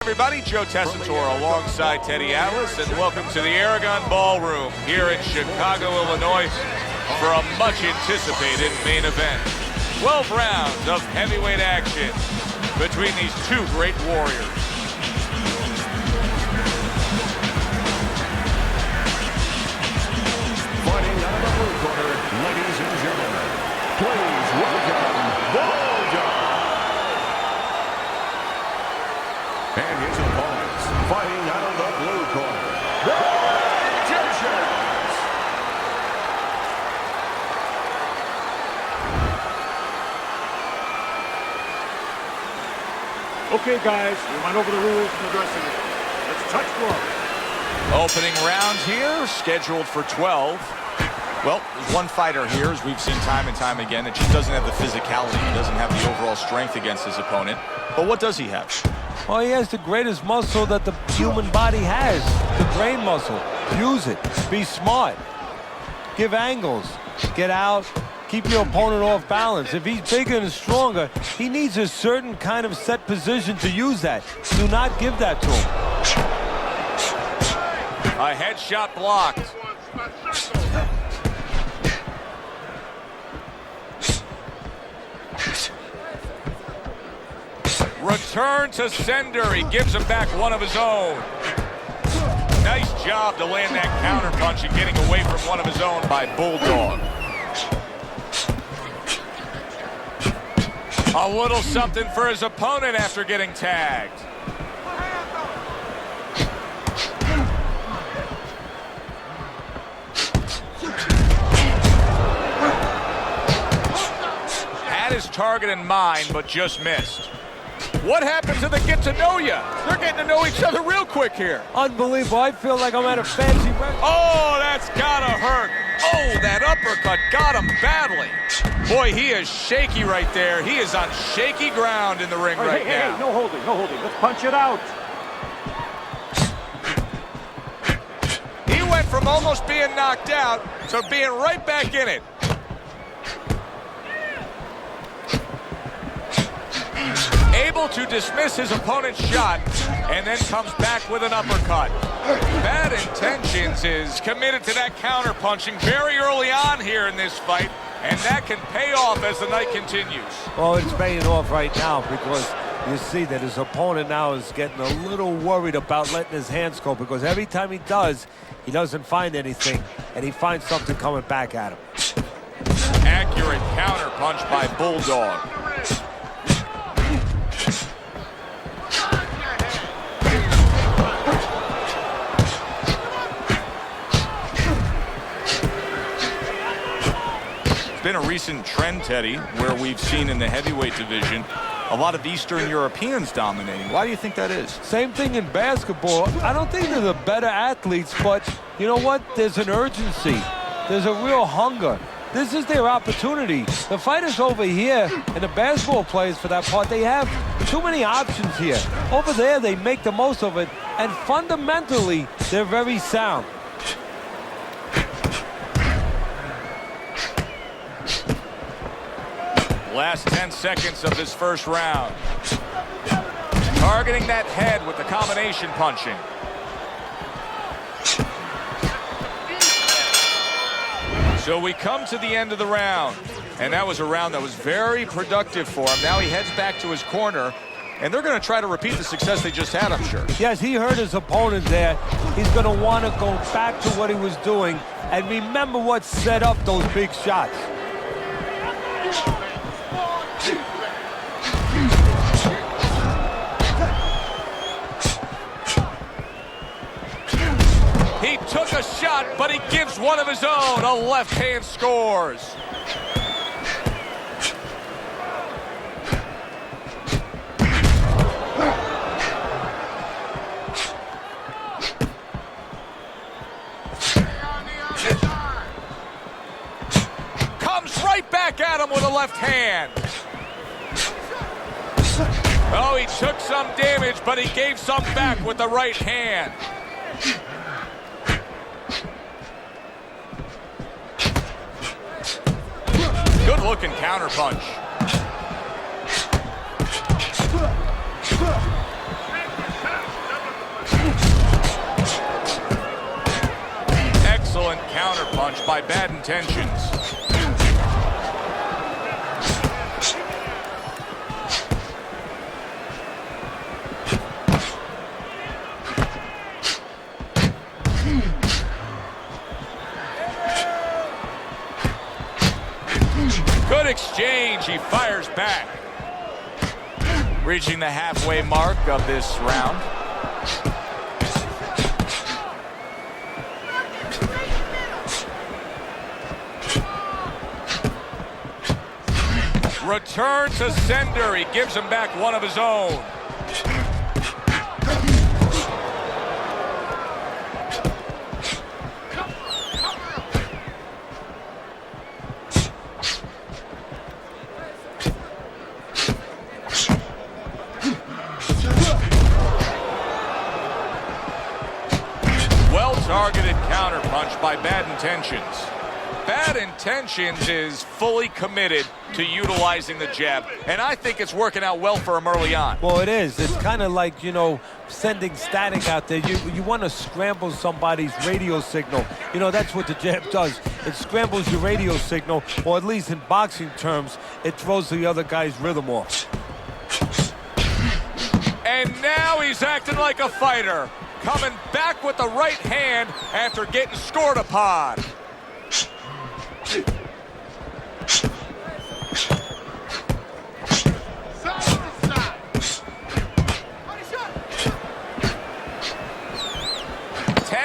everybody. Joe Tessitore alongside Teddy Atlas, and welcome to the Aragon Ballroom here in Chicago, Illinois, for a much-anticipated main event. 12 rounds of heavyweight action between these two great warriors. Fighting out of the blue corner, ladies and gentlemen, please welcome Golda. And his opponents, fighting out of the blue corner, the Magicians. Okay, guys, we went over the rules in the dressing room. Let's touch gloves. Opening rounds here, scheduled for 12. Well, there's one fighter here, as we've seen time and time again, that just doesn't have the physicality. He doesn't have the overall strength against his opponent. But what does he have? Well, he has the greatest muscle that the human body has, the brain muscle. Use it. Be smart. Give angles. Get out. Keep your opponent off balance. If he's bigger and stronger, he needs a certain kind of set position to use that. Do not give that to him. A headshot blocked. Return to sender. He gives him back one of his own. Nice job to land that counter punch and getting away from one of his own by Bulldog. A little something for his opponent after getting tagged. Had his target in mind, but just missed. What happened to the get-to-know-ya? They're getting to know each other real quick here. Unbelievable. I feel like I'm at a fancy restaurant. Oh, that's gotta hurt. Oh, that uppercut got him badly. Boy, he is shaky right there. He is on shaky ground in the ring right now. Hey, no holding, no holding. Let's punch it out. He went from almost being knocked out to being right back in it. Able to dismiss his opponent's shot, and then comes back with an uppercut. Bad Intentions is committed to that counter punching very early on here in this fight, and that can pay off as the night continues. Well, it's paying off right now because you see that his opponent now is getting a little worried about letting his hands go, because every time he does, he doesn't find anything, and he finds something coming back at him. Accurate counter punch by Bulldog. It's been a recent trend, Teddy, where we've seen in the heavyweight division a lot of Eastern Europeans dominating. Why do you think that is? Same thing in basketball. I don't think they're the better athletes, but you know what? There's an urgency. There's a real hunger. This is their opportunity. The fighters over here and the basketball players, for that part, they have too many options here. Over there, they make the most of it, and fundamentally, they're very sound. Last 10 seconds of this first round. Targeting that head with the combination punching. So we come to the end of the round, and that was a round that was very productive for him. Now he heads back to his corner, and they're going to try to repeat the success they just had, I'm sure. Yes, he hurt his opponent there. He's going to want to go back to what he was doing and remember what set up those big shots. He took a shot, but he gives one of his own. A left hand scores. Comes right back at him with a left hand. Oh, he took some damage, but he gave some back with the right hand. Good-looking counter punch. counterpunch by Bad Intentions. Good exchange, he fires back. Reaching the halfway mark of this round. Return to sender, he gives him back one of his own. Well-targeted counterpunch by Bad Intentions. Bad Intentions is fully committed to utilizing the jab, and I think it's working out well for him early on. Well, it is. It's kind of like, you know, sending static out there. You want to scramble somebody's radio signal. You know, that's what the jab does. It scrambles your radio signal, or at least in boxing terms, it throws the other guy's rhythm off. And now he's acting like a fighter, coming back with the right hand after getting scored upon.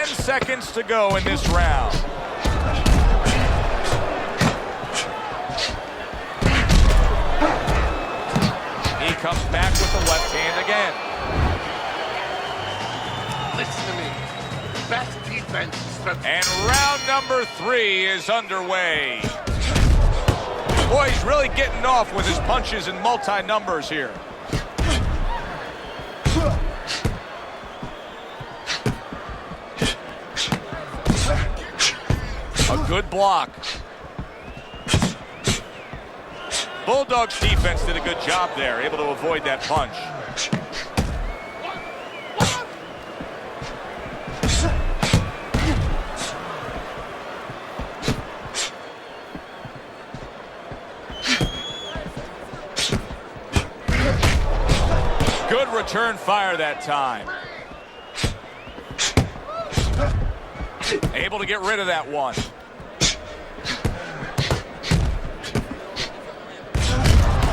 Seconds to go in this round. He comes back with the left hand again. Listen to me. Best defense is for... And round number 3 is underway. Boy, he's really getting off with his punches and multi-numbers here. A good block. Bulldog's defense did a good job there, able to avoid that punch. Good return fire that time. Able to get rid of that one.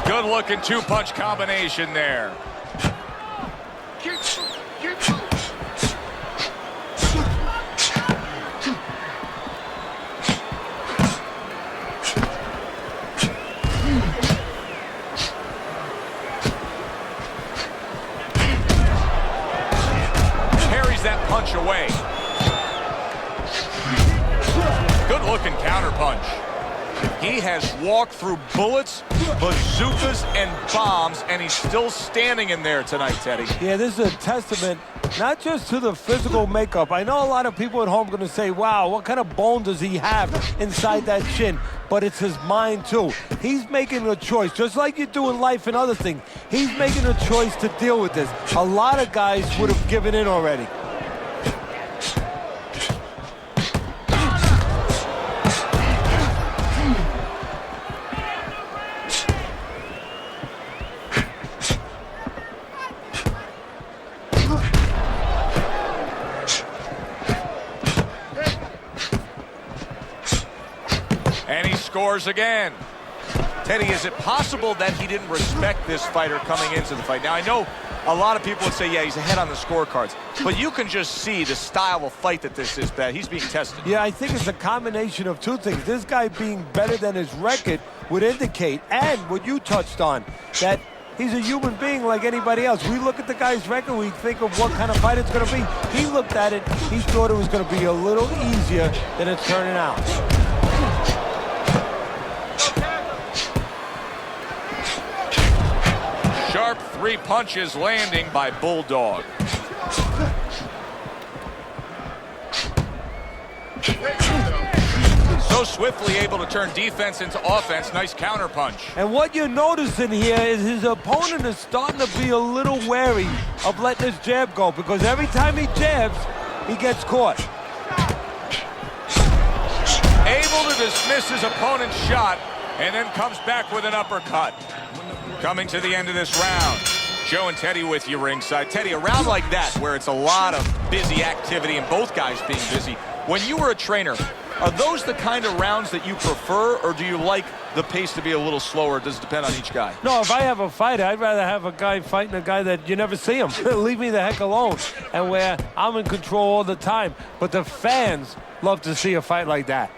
Good looking 2-punch combination there. Parries that punch away. Good looking counterpunch. He has walked through bullets, bazookas, and bombs, and he's still standing in there tonight, Teddy. Yeah, this is a testament not just to the physical makeup. I know a lot of people at home are going to say, wow, what kind of bone does he have inside that chin? But it's his mind, too. He's making a choice, just like you do in life and other things. He's making a choice to deal with this. A lot of guys would have given in already. And he scores again. Teddy, is it possible that he didn't respect this fighter coming into the fight? Now, I know a lot of people would say, yeah, he's ahead on the scorecards. But you can just see the style of fight that this is, that he's being tested. Yeah, I think it's a combination of two things. This guy being better than his record would indicate, and what you touched on, that he's a human being like anybody else. We look at the guy's record, we think of what kind of fight it's going to be. He looked at it, he thought it was going to be a little easier than it's turning out. Sharp 3 punches landing by Bulldog. So swiftly able to turn defense into offense. Nice counter punch. And what you're noticing here is his opponent is starting to be a little wary of letting his jab go, because every time he jabs, he gets caught. able to dismiss his opponent's shot and then comes back with an uppercut. Coming to the end of this round, Joe and Teddy with you ringside. Teddy, a round like that where it's a lot of busy activity and both guys being busy, when you were a trainer, are those the kind of rounds that you prefer, or do you like the pace to be a little slower? Does it depend on each guy? No, if I have a fighter, I'd rather have a guy fighting a guy that you never see him. Leave me the heck alone. And where I'm in control all the time. But the fans love to see a fight like that.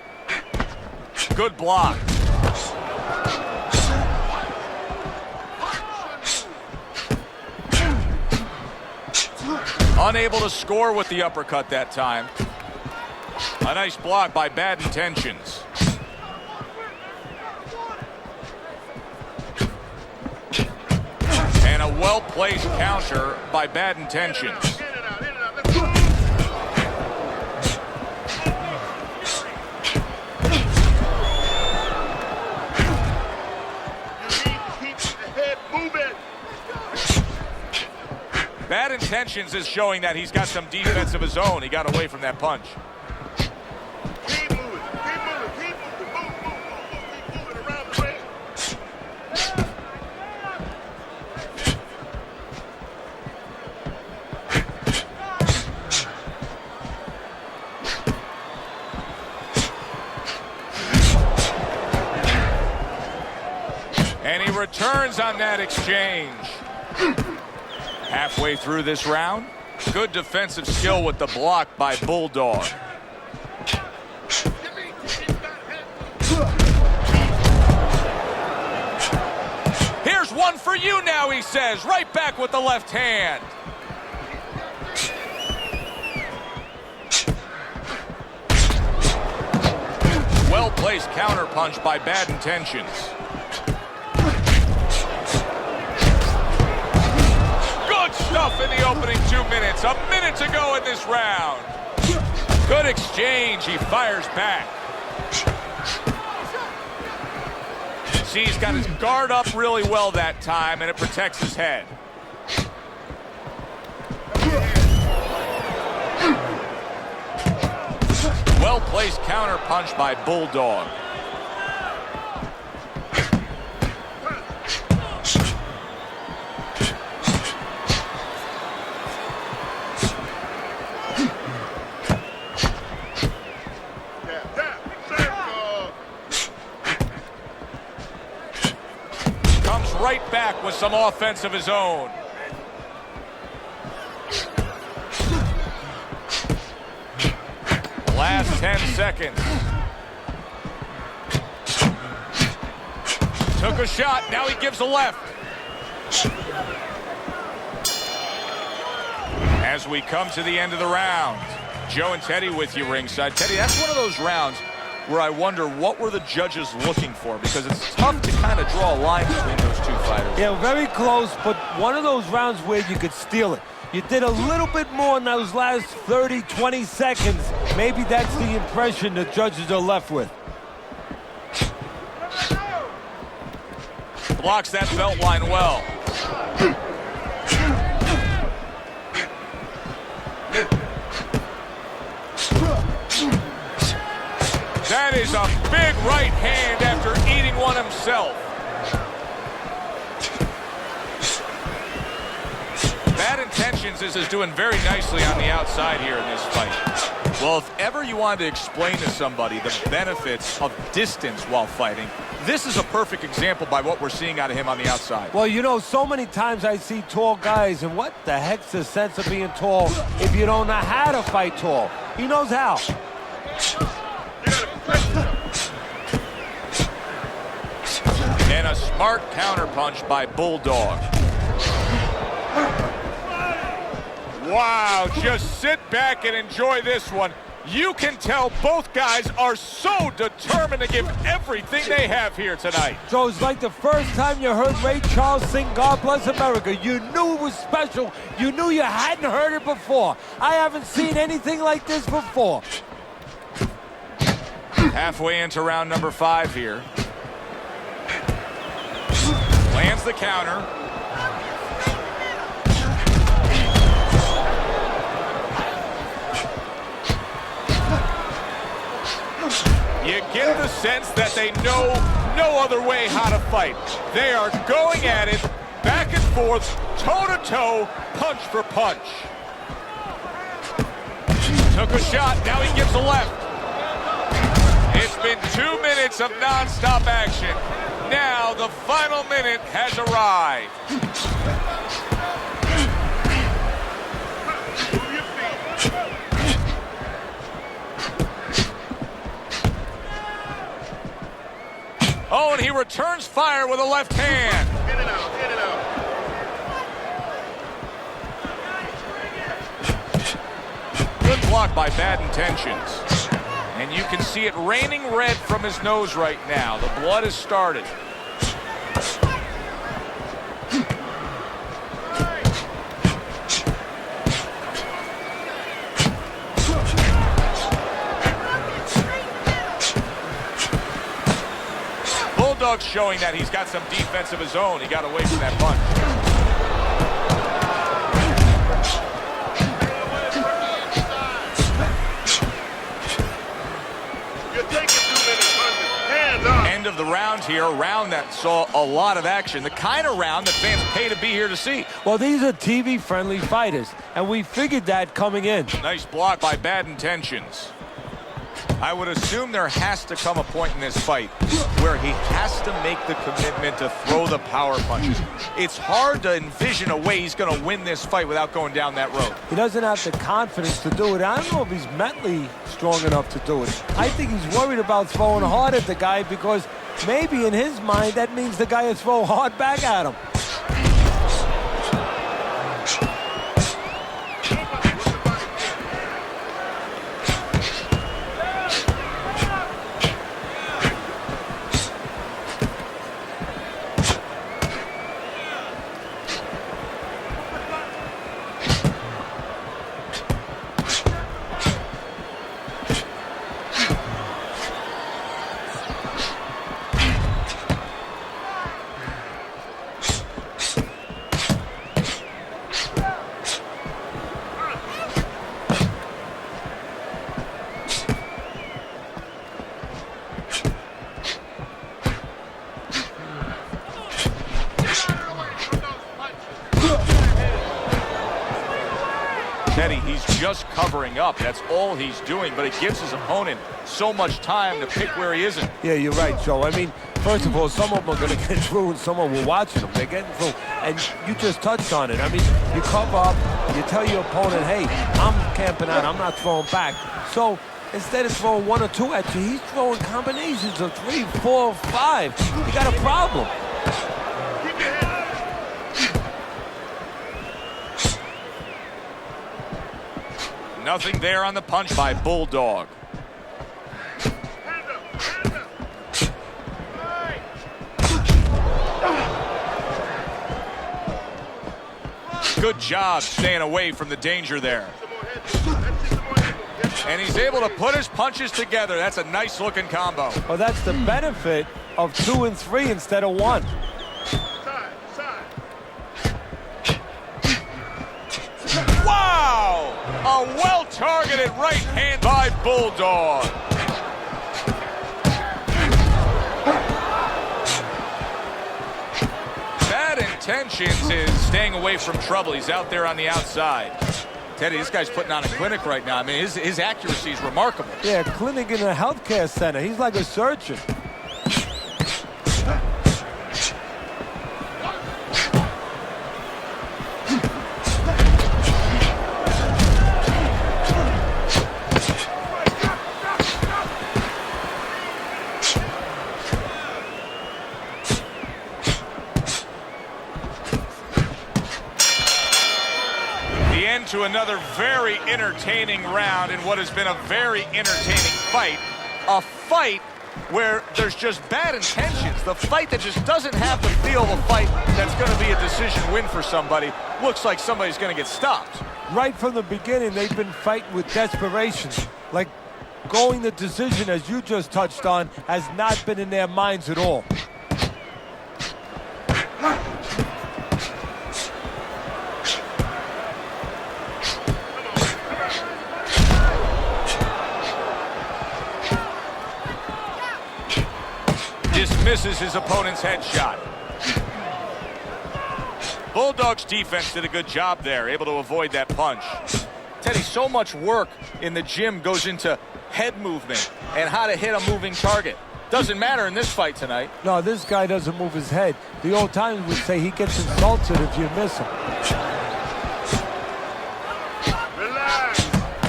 Good block. Unable to score with the uppercut that time. A nice block by Bad Intentions. And a well-placed counter by Bad Intentions. Bad Intentions is showing that he's got some defense of his own. He got away from that punch. Keep moving around the ring. And he returns on that exchange. Halfway through this round, good defensive skill with the block by Bulldog. Here's one for you now, he says, right back with the left hand. Well-placed counterpunch by Bad Intentions. Stuff in the opening 2 minutes. A minute to go in this round. Good exchange. He fires back. See, he's got his guard up really well that time, and it protects his head. Well-placed counter punch by Bulldog. Right back with some offense of his own. Last 10 seconds. Took a shot, now he gives a left. As we come to the end of the round, Joe and Teddy with you ringside. Teddy, that's one of those rounds where I wonder what were the judges looking for, because it's tough to kind of draw a line between those two fighters. Yeah, very close, but one of those rounds where you could steal it. You did a little bit more in those last 30, 20 seconds. Maybe that's the impression the judges are left with. Blocks that belt line well. That is a big right hand after eating one himself. Bad Intentions is doing very nicely on the outside here in this fight. Well, if ever you wanted to explain to somebody the benefits of distance while fighting, this is a perfect example by what we're seeing out of him on the outside. Well, you know, so many times I see tall guys, and what the heck's the sense of being tall if you don't know how to fight tall? He knows how. And a smart counterpunch by Bulldog. Wow, just sit back and enjoy this one. You can tell both guys are so determined to give everything they have here tonight. So it's like the first time you heard Ray Charles sing God Bless America. You knew it was special. You knew you hadn't heard it before. I haven't seen anything like this before. Halfway into round number 5 here. Lands the counter. You sense that they know no other way how to fight. They are going at it, back and forth, toe-to-toe, punch for punch. Took a shot, now he gives a left. It's been 2 minutes of non-stop action. Now the final minute has arrived. Oh, and he returns fire with a left hand. In and out, in and out. Good block by Bad Intentions. And you can see it raining red from his nose right now. The blood has started. Bulldog's showing that he's got some defense of his own. He got away from that punch. End of the round here, a round that saw a lot of action, the kind of round that fans pay to be here to see. Well, these are TV-friendly fighters, and we figured that coming in. Nice block by Bad Intentions. I would assume there has to come a point in this fight where he has to make the commitment to throw the power punches. It's hard to envision a way he's going to win this fight without going down that road. He doesn't have the confidence to do it. I don't know if he's mentally strong enough to do it. I think he's worried about throwing hard at the guy because maybe in his mind that means the guy will throw hard back at him. Teddy, he's just covering up. That's all he's doing, but it gives his opponent so much time to pick where he isn't. Yeah, you're right, Joe. I mean, first of all, some of them are going to get through and some of them are watching them. They're getting through. And you just touched on it. I mean, you cover up, you tell your opponent, hey, I'm camping out, I'm not throwing back. So instead of throwing 1 or 2 at you, he's throwing combinations of 3, 4, 5. You got a problem. Nothing there on the punch by Bulldog. Good job staying away from the danger there. And he's able to put his punches together. That's a nice looking combo. Well, that's the benefit of 2 and 3 instead of 1. Wow! A well-targeted right hand by Bulldog. Bad Intentions is staying away from trouble. He's out there on the outside. Teddy, this guy's putting on a clinic right now. I mean, his accuracy is remarkable. Yeah, a clinic in a healthcare center. He's like a surgeon. To another very entertaining round in what has been a very entertaining fight. A fight where there's just bad intentions. The fight that just doesn't have the feel of a fight that's going to be a decision win for somebody. Looks like somebody's going to get stopped. Right from the beginning, they've been fighting with desperation. Like going the decision, as you just touched on, has not been in their minds at all. misses his opponent's headshot. Bulldog's defense did a good job there, able to avoid that punch. Teddy, so much work in the gym goes into head movement and how to hit a moving target. Doesn't matter in this fight tonight. No, this guy doesn't move his head. The old timers would say he gets insulted if you miss him. Relax.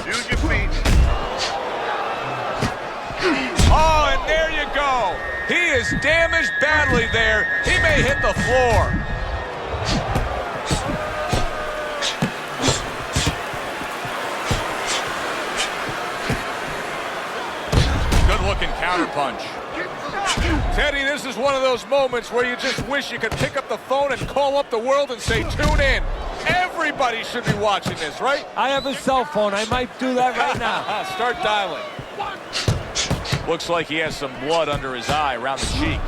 Use your feet. Oh, and there you go. He is damaged badly there. He may hit the floor. Good-looking counterpunch. Teddy, this is one of those moments where you just wish you could pick up the phone and call up the world and say, tune in. Everybody should be watching this, right? I have a cell phone. I might do that right now. Start dialing. Looks like he has some blood under his eye around the cheek.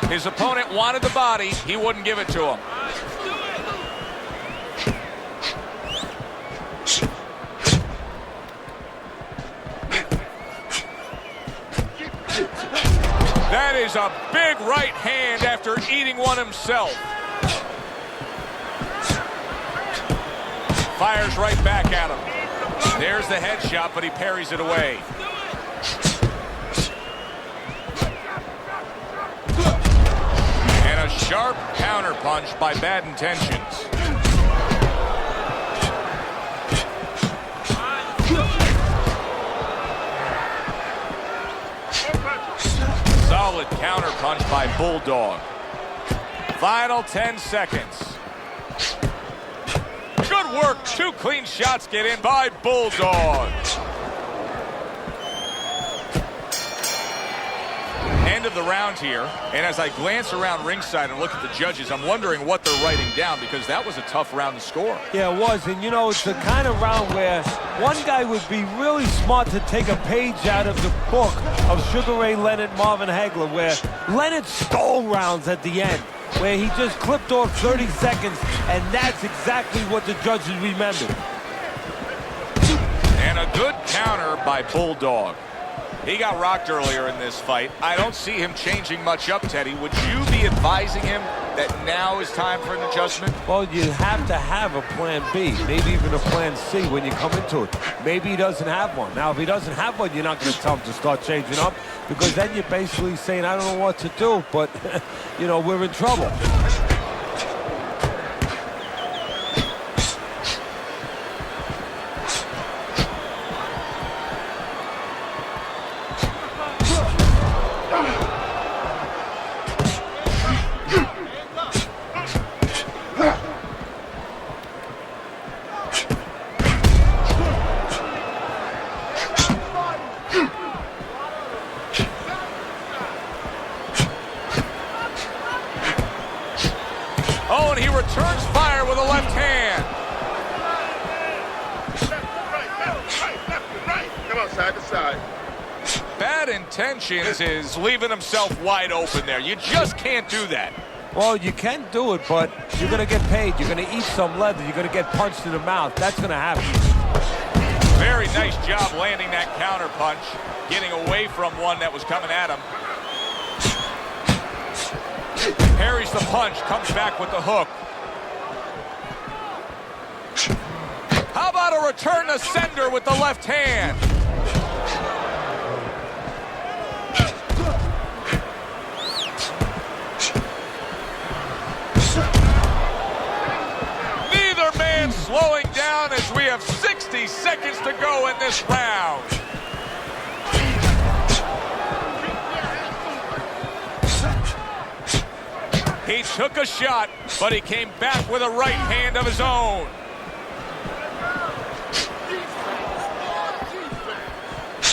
His opponent wanted the body. He wouldn't give it to him. That is a big right hand after eating one himself. Fires right back at him. There's the headshot, but he parries it away. A sharp counterpunch by Bad Intentions. Solid counterpunch by Bulldog. Final 10 seconds. Good work. 2 clean shots get in by Bulldog. End of the round here, and as I glance around ringside and look at the judges, I'm wondering what they're writing down, because that was a tough round to score. Yeah, it was, and you know, it's the kind of round where one guy would be really smart to take a page out of the book of Sugar Ray Leonard, Marvin Hagler, where Leonard stole rounds at the end, where he just clipped off 30 seconds, and that's exactly what the judges remembered. And a good counter by Bulldog. He got rocked earlier in this fight. I don't see him changing much up, Teddy. Would you be advising him that now is time for an adjustment? Well, you have to have a plan B, maybe even a plan C when you come into it. Maybe he doesn't have one. Now, if he doesn't have one, you're not going to tell him to start changing up, because then you're basically saying, I don't know what to do, but, you know, we're in trouble. Oh, and he returns fire with a left hand. Right. Come on, side to side. Bad Intentions is leaving himself wide open there. You just can't do that. Well, you can do it, but you're going to get paid. You're going to eat some leather. You're going to get punched in the mouth. That's going to happen. Very nice job landing that counter punch, getting away from one that was coming at him. Parries the punch, comes back with the hook. How about a return to sender with the left hand? Neither man slowing down as we have 60 seconds to go in this round. He took a shot, but he came back with a right hand of his own.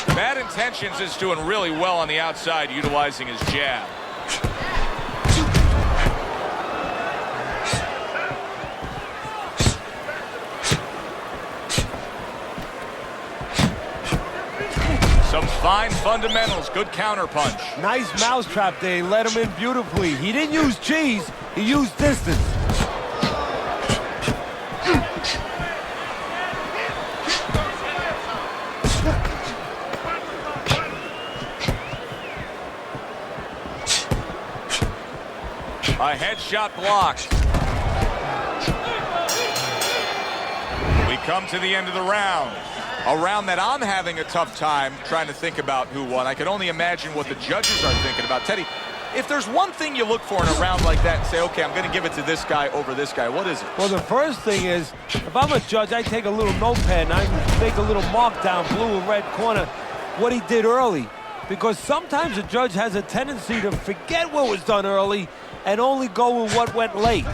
Bad Intentions is doing really well on the outside, utilizing his jab. Fine fundamentals, good counter punch. Nice mousetrap there. He let him in beautifully. He didn't use cheese, he used distance. A headshot blocked. We come to the end of the round. A round that I'm having a tough time trying to think about who won. I can only imagine what the judges are thinking about. Teddy, if there's one thing you look for in a round like that and say, okay, I'm going to give it to this guy over this guy, what is it? Well, the first thing is, if I'm a judge, I take a little notepad and I make a little mark down, blue and red corner, what he did early. Because sometimes a judge has a tendency to forget what was done early and only go with what went late.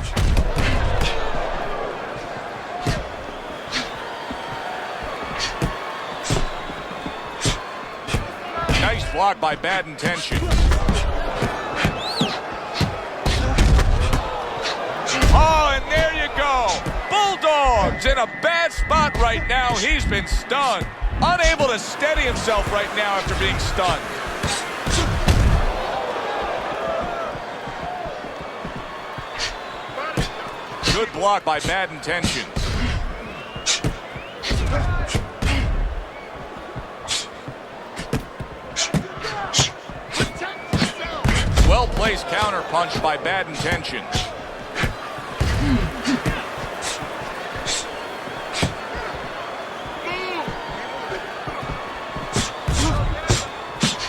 Nice block by Bad Intentions. Oh, and there you go. Bulldog's in a bad spot right now. He's been stunned. Unable to steady himself right now after being stunned. Good block by Bad Intentions. Well-placed counter punch by Bad Intentions.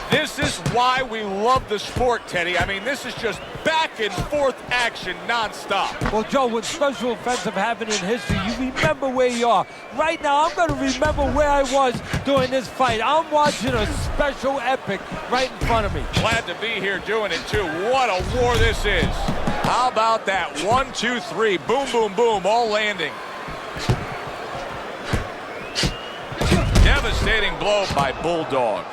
This is why we love the sport, Teddy. I mean, this is just back and forth action nonstop. Well, Joe, when special events have happened in history, you remember where you are. Right now, I'm going to remember where I was during this fight. I'm watching a special epic right in front of me. Glad to be here doing it, too. What a war this is. How about that? 1, 2, 3. Boom, boom, boom, all landing. Devastating blow by Bulldog.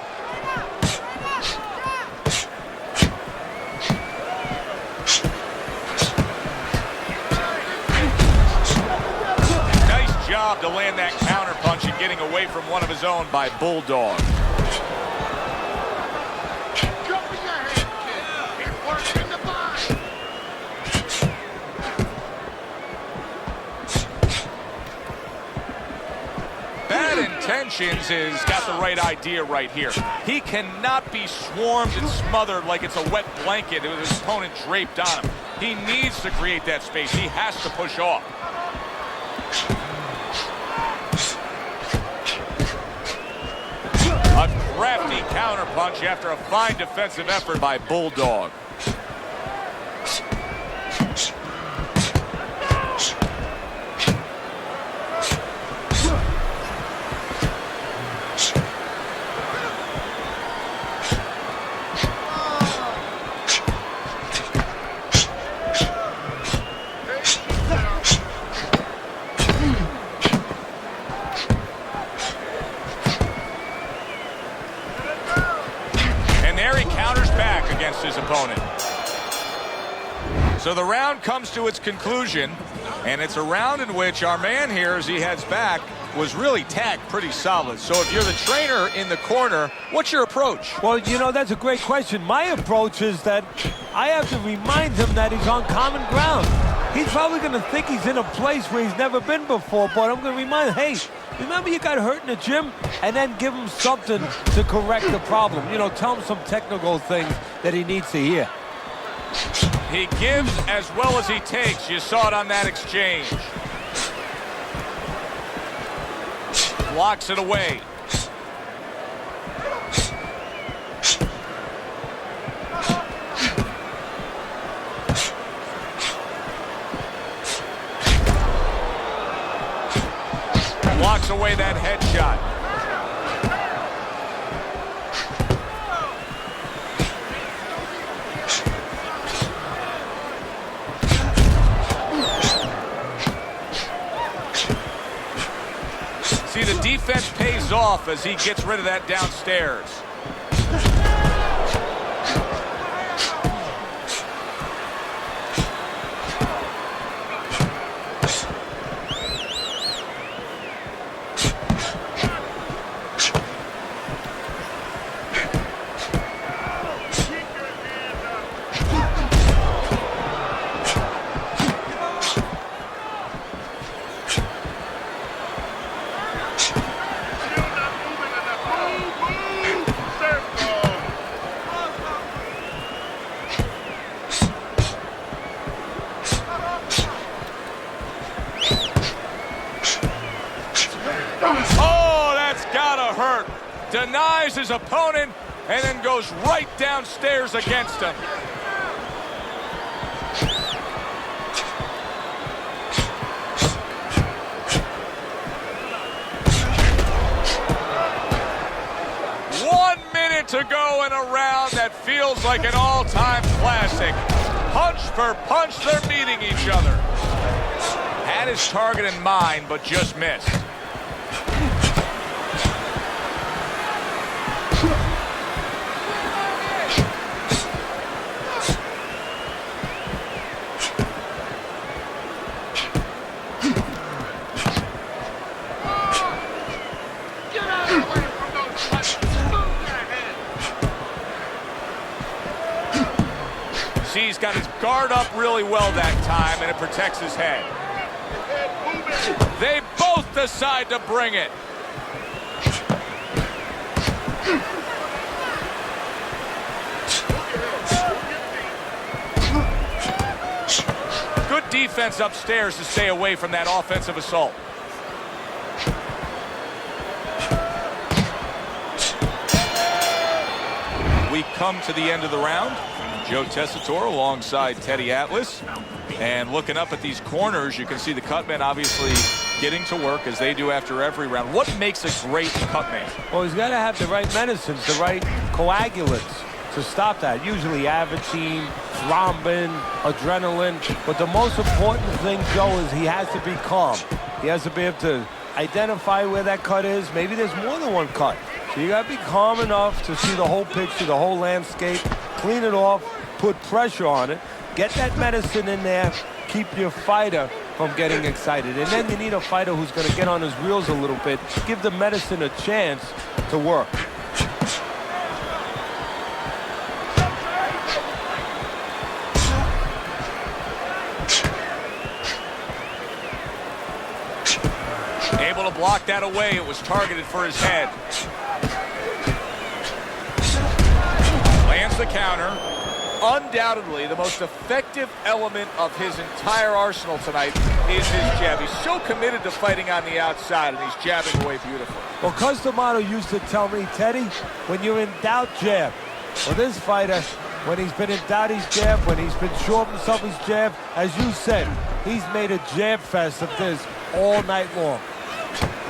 Job to land that counter punch and getting away from one of his own by Bulldog. Bad Intentions has got the right idea right here. He cannot be swarmed and smothered like it's a wet blanket with his opponent draped on him. He needs to create that space. He has to push off. A crafty counter punch after a fine defensive effort by Bulldog. His opponent. So the round comes to its conclusion, and it's a round in which our man here, as he heads back, was really tagged pretty solid. So if you're the trainer in the corner, what's your approach? Well, you know, that's a great question. My approach is that I have to remind him that he's on common ground. He's probably going to think he's in a place where he's never been before, but I'm going to remind him, hey, remember you got hurt in the gym? And then give him something to correct the problem. You know, tell him some technical things that he needs to hear. He gives as well as he takes. You saw it on that exchange. Blocks it away. Blocks away that headshot. See, the defense pays off as he gets rid of that downstairs. Oh, that's gotta hurt. Denies his opponent and then goes right downstairs against him. To go in a round that feels like an all-time classic. Punch for punch, they're meeting each other. Had his target in mind, but just missed. He's got his guard up really well that time, and it protects his head. They both decide to bring it. Good defense upstairs to stay away from that offensive assault. We come to the end of the round. Joe Tessitore alongside Teddy Atlas. And looking up at these corners, you can see the cutman obviously getting to work as they do after every round. What makes a great cutman? Well, he's got to have the right medicines, the right coagulants to stop that. Usually avitine, thrombin, adrenaline. But the most important thing, Joe, is he has to be calm. He has to be able to identify where that cut is. Maybe there's more than one cut. So you got to be calm enough to see the whole picture, the whole landscape, clean it off, put pressure on it, get that medicine in there, keep your fighter from getting excited. And then you need a fighter who's going to get on his reels a little bit, give the medicine a chance to work. Able to block that away. It was targeted for his head. Lands the counter. Undoubtedly, the most effective element of his entire arsenal tonight is his jab. He's so committed to fighting on the outside, and he's jabbing away beautifully. Well, Customato used to tell me, Teddy, when you're in doubt, jab. Well, this fighter, when he's been in doubt, he's jab. When he's been sure of himself, he's jab. As you said, he's made a jab fest of this all night long.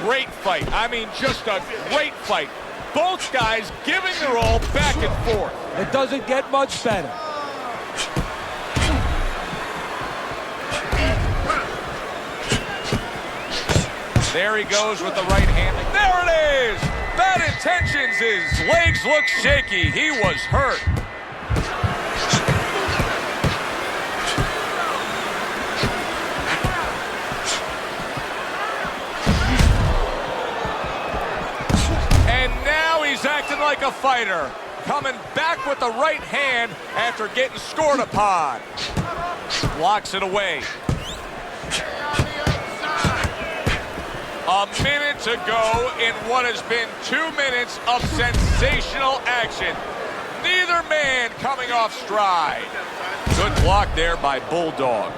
Great fight. I mean, just a great fight. Both guys giving their all back and forth. It doesn't get much better. There he goes with the right hand. There it is! Bad intentions. His legs look shaky. He was hurt. And now he's acting like a fighter. Coming back with the right hand after getting scored upon. Blocks it away. A minute to go in what has been 2 minutes of sensational action. Neither man coming off stride. Good block there by Bulldog.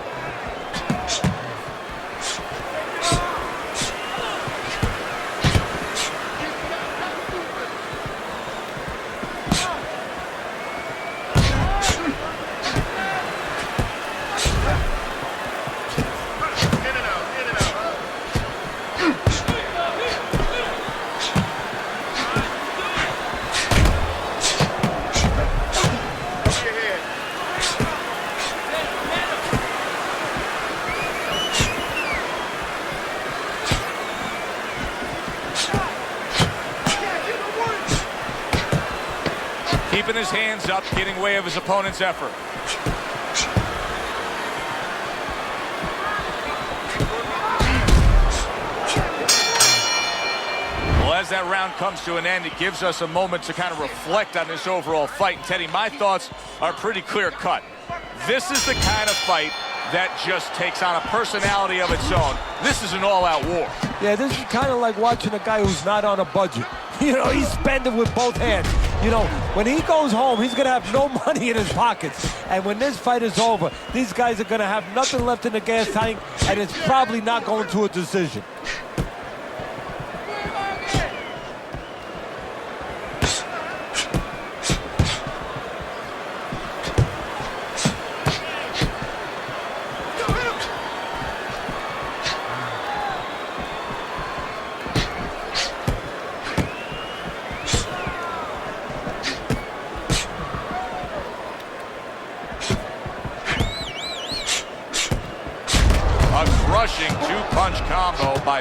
Keeping his hands up, getting way of his opponent's effort. Well, as that round comes to an end, it gives us a moment to kind of reflect on this overall fight. And Teddy, my thoughts are pretty clear cut. This is the kind of fight that just takes on a personality of its own. This is an all-out war. Yeah, this is kind of like watching a guy who's not on a budget. You know, he's spending with both hands. You know, when he goes home, he's going to have no money in his pockets. And when this fight is over, these guys are going to have nothing left in the gas tank, and it's probably not going to a decision.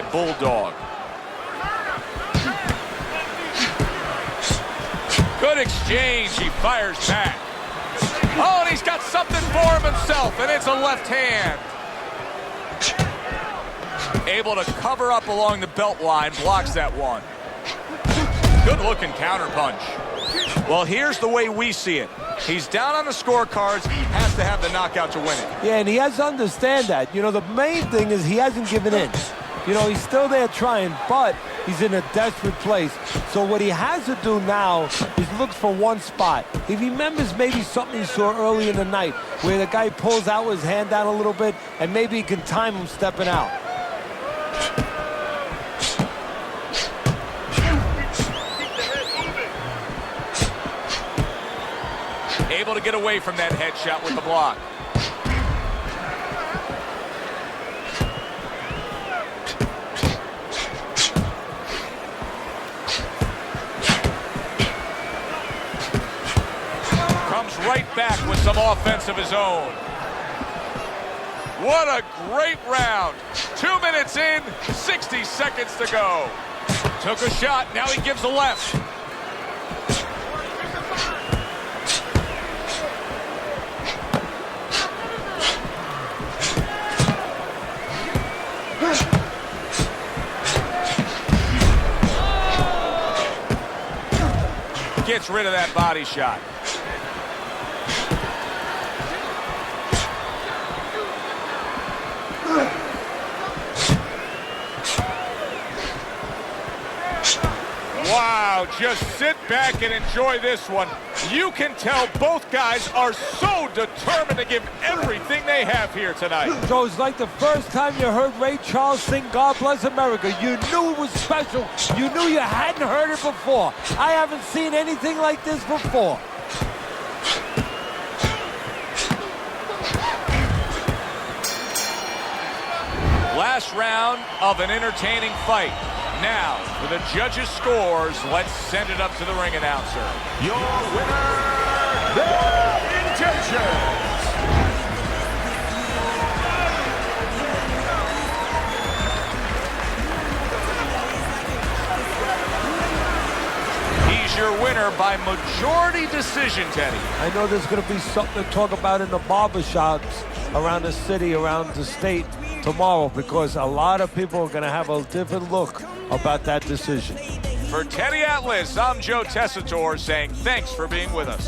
by Bulldog. Good exchange. He fires back. Oh, and he's got something for himself, and it's a left hand. Able to cover up along the belt line, blocks that one. Good-looking counter punch. Well, here's the way we see it. He's down on the scorecards. He has to have the knockout to win it. Yeah, and he has to understand that. You know, the main thing is he hasn't given in. You know, he's still there trying, but he's in a desperate place. So what he has to do now is look for one spot. He remembers maybe something he saw early in the night where the guy pulls out his hand down a little bit, and maybe he can time him stepping out. Able to get away from that headshot with the block. Comes right back with some offense of his own. What a great round. 2 minutes in, 60 seconds to go. Took a shot, now he gives a left. Gets rid of that body shot. Wow, just sit back and enjoy this one. You can tell both guys are so determined to give everything they have here tonight. So it's like the first time you heard Ray Charles sing God Bless America. You knew it was special. You knew you hadn't heard it before. I haven't seen anything like this before. Last round of an entertaining fight. Now, for the judges' scores, let's send it up to the ring announcer. Your winner, the Intentions. He's your winner by majority decision, Teddy. I know there's going to be something to talk about in the barbershops around the city, around the state tomorrow, because a lot of people are going to have a different look about that decision. For Teddy Atlas, I'm Joe Tessitore saying thanks for being with us.